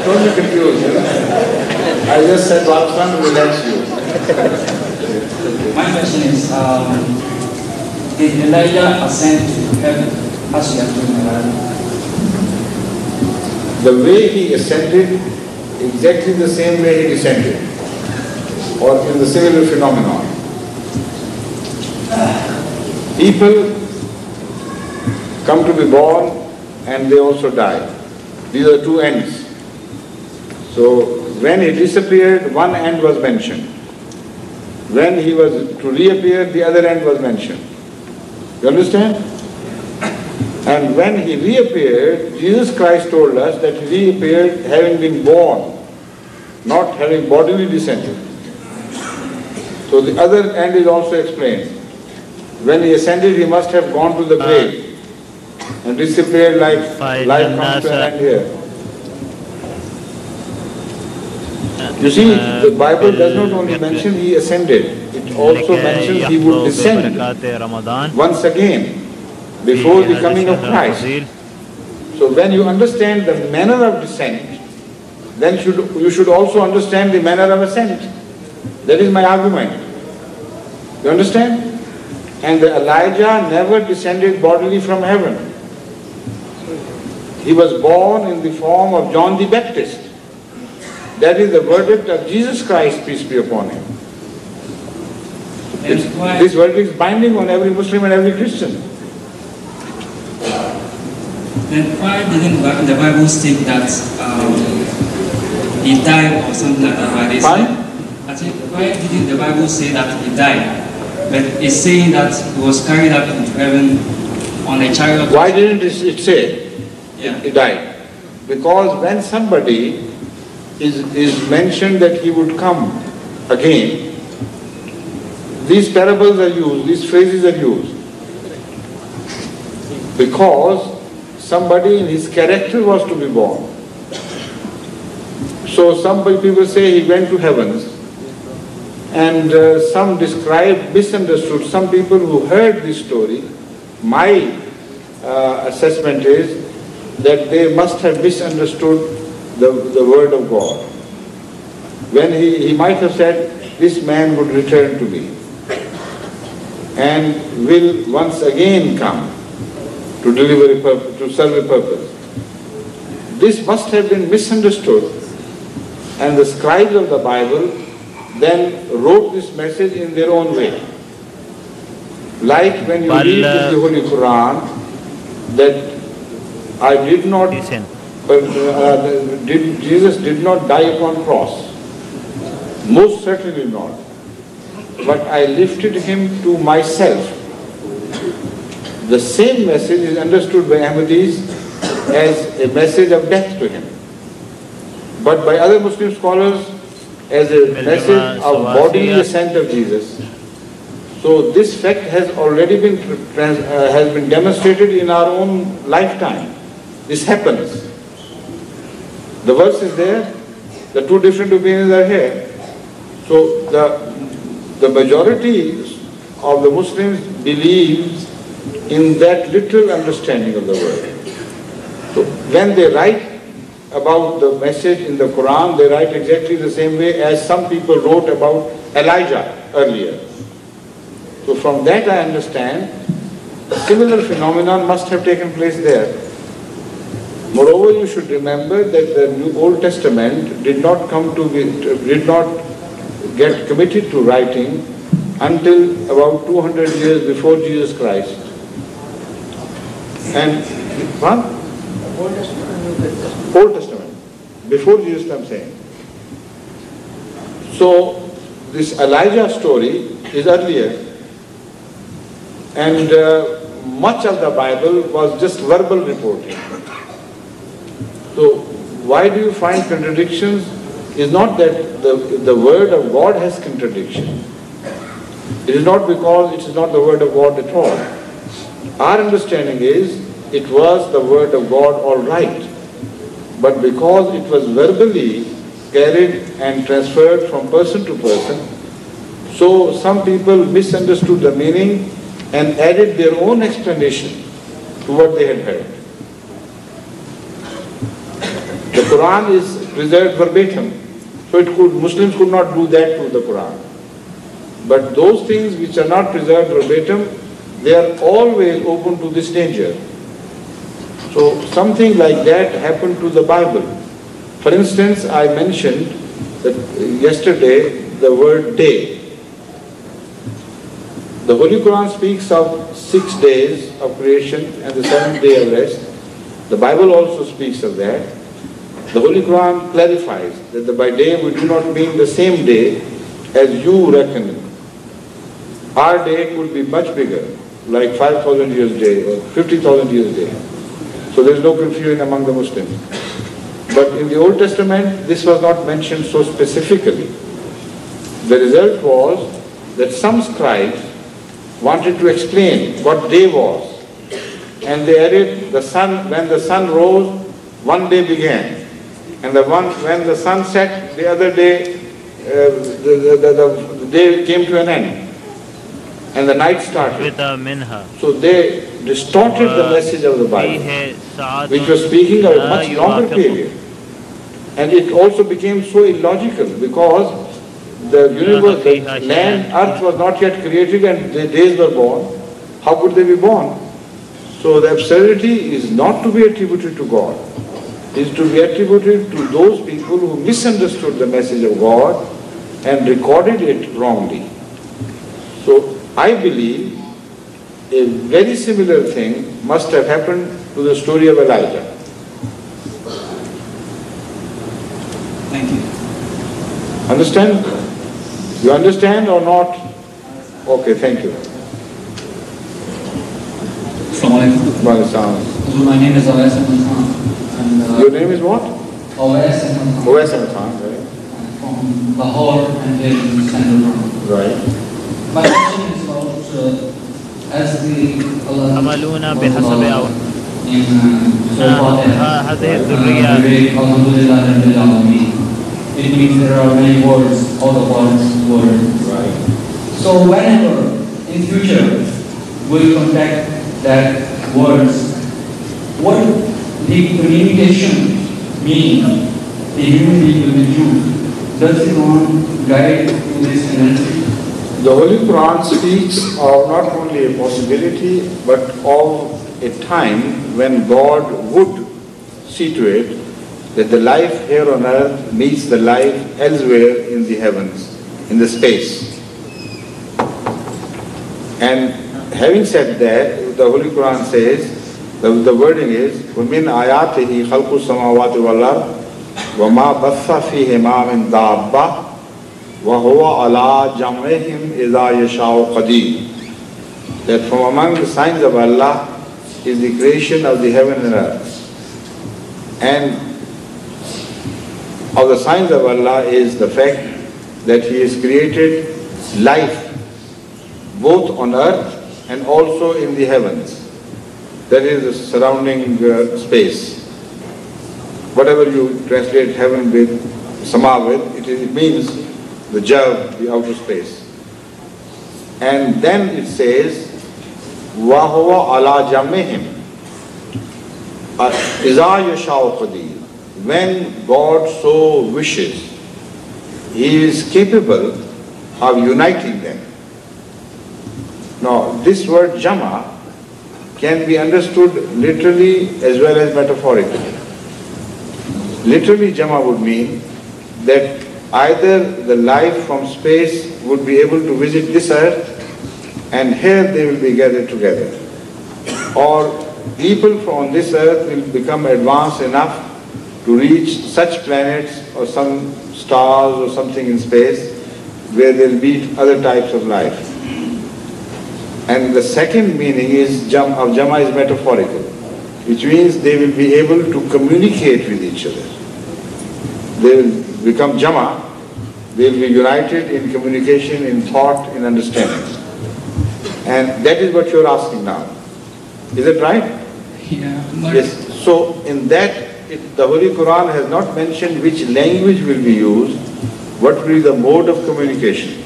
Don't be confused. I just said what's fun to relax you. My question is, did Elijah ascend to heaven as you have told me? The way he ascended, exactly the same way he descended, or in the similar phenomenon. People come to be born and they also die. These are two ends. So when he disappeared, one end was mentioned. When he was to reappear, the other end was mentioned. You understand? And when he reappeared, Jesus Christ told us that he reappeared having been born, not having bodily descended. So the other end is also explained. When he ascended, he must have gone to the grave and disappeared like life comes to an end here. You see, the Bible does not only mention he ascended, it also mentions he would descend once again before the coming of Christ. So when you understand the manner of descent, then you should also understand the manner of ascent. That is my argument. You understand? And Elijah never descended bodily from heaven. He was born in the form of John the Baptist. That is the verdict of Jesus Christ, peace be upon him. This verdict is binding on every Muslim and every Christian. Then why didn't the Bible state that he died or something like that? I said, why didn't the Bible say that he died? But it's saying that he was carried up into heaven on a chariot. Why didn't it say he died? Because when somebody is mentioned that he would come again, these parables are used, these phrases are used. Because somebody in his character was to be born. So some people say he went to heavens, and some describe, misunderstood. Some people who heard this story, my assessment is that they must have misunderstood the word of God. When he might have said, this man would return to me and will once again come to deliver a purpose, to serve a purpose. This must have been misunderstood, and the scribes of the Bible then wrote this message in their own way. Like when you read in the Holy Quran that I did not, Jesus did not die upon cross. Most certainly not. But I lifted him to myself. The same message is understood by Ahmadis as a message of death to him. But by other Muslim scholars as a message of bodily ascent of Jesus. So this fact has already been demonstrated in our own lifetime. This happens. The verse is there, the two different opinions are here. So the majority of the Muslims believes in that literal understanding of the word. So when they write about the message in the Quran, they write exactly the same way as some people wrote about Elijah earlier. So from that I understand a similar phenomenon must have taken place there. Moreover, you should remember that the Old Testament did not get committed to writing until about 200 years before Jesus Christ. And what? Old Testament, before Jesus, I'm saying. So this Elijah story is earlier, and much of the Bible was just verbal reporting. So why do you find contradictions? It's not that the word of God has contradiction. It is not because it is not the word of God at all. Our understanding is it was the word of God all right, but because it was verbally carried and transferred from person to person, so some people misunderstood the meaning and added their own explanation to what they had heard. The Quran is preserved verbatim, so Muslims could not do that to the Quran. But those things which are not preserved verbatim, they are always open to this danger. So something like that happened to the Bible. For instance, I mentioned that yesterday the word day. The Holy Quran speaks of 6 days of creation and the 7th day of rest. The Bible also speaks of that. The Holy Quran clarifies that by day we do not mean the same day as you reckon. Our day could be much bigger, like 5,000 years day or 50,000 years day. So there is no confusion among the Muslims. But in the Old Testament, this was not mentioned so specifically. The result was that some scribes wanted to explain what day was. And they added the sun, when the sun rose, one day began. And when the sun set, the other day, the day came to an end. And the night started. So they distorted the message of the Bible, which was speaking of a much longer period. And it also became so illogical because the universe, the land, earth was not yet created and the days were born. How could they be born? So the absurdity is not to be attributed to God. It is to be attributed to those people who misunderstood the message of God and recorded it wrongly. So I believe a very similar thing must have happened to the story of Elijah. Thank you. Understand? You understand or not? Okay, thank you. My name is Awais Ahmed Khan. Your name is what? Awais Ahmed Khan. Awais Ahmed Khan, right? From Lahore and here in Central. Right. My question is about as the عملونا بحسب هذه الذريات. It means there are many words, all the words. Right. So whenever in future we contact that words, what the communication mean the human being will do? Does it not guide to this energy? The Holy Quran speaks of not only a possibility, but of a time when God would see to it that the life here on earth meets the life elsewhere in the heavens, in the space. And having said that, the Holy Quran says, the wording is, وَمِنْ آيَاتِهِ خَلْقُ السَّمَاوَاتِ وَالْأَرْضِ وَمَا بَثَّ فِيهِمَا مِنْ دَابَّةٍ وَهُوَ عَلَىٰ جَمْعِهِمْ إِذَا يَشَاءُ قَدِيرٌ. That from among the signs of Allah is the creation of the heaven and earth. And of the signs of Allah is the fact that He has created life both on earth and also in the heavens. That is the surrounding space. Whatever you translate heaven with, sama with, it means the jav, the outer space. And then it says, وَهُوَ عَلَىٰ جَمِّهِمْ إِذَا يَشَاءُ قَدِيرٌ. When God so wishes, He is capable of uniting them. Now, this word jama can be understood literally as well as metaphorically. Literally, jama would mean that either the life from space would be able to visit this earth and here they will be gathered together. Or people from this earth will become advanced enough to reach such planets or some stars or something in space where they'll meet other types of life. And the second meaning is jama is metaphorical, which means they will be able to communicate with each other. They will become jama, they will be united in communication, in thought, in understanding. And that is what you're asking now. Is it right? Yeah. Yes. So in that, the Holy Quran has not mentioned which language will be used, what will be the mode of communication.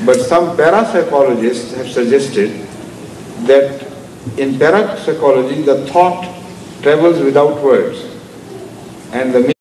But some parapsychologists have suggested that in parapsychology the thought travels without words. and the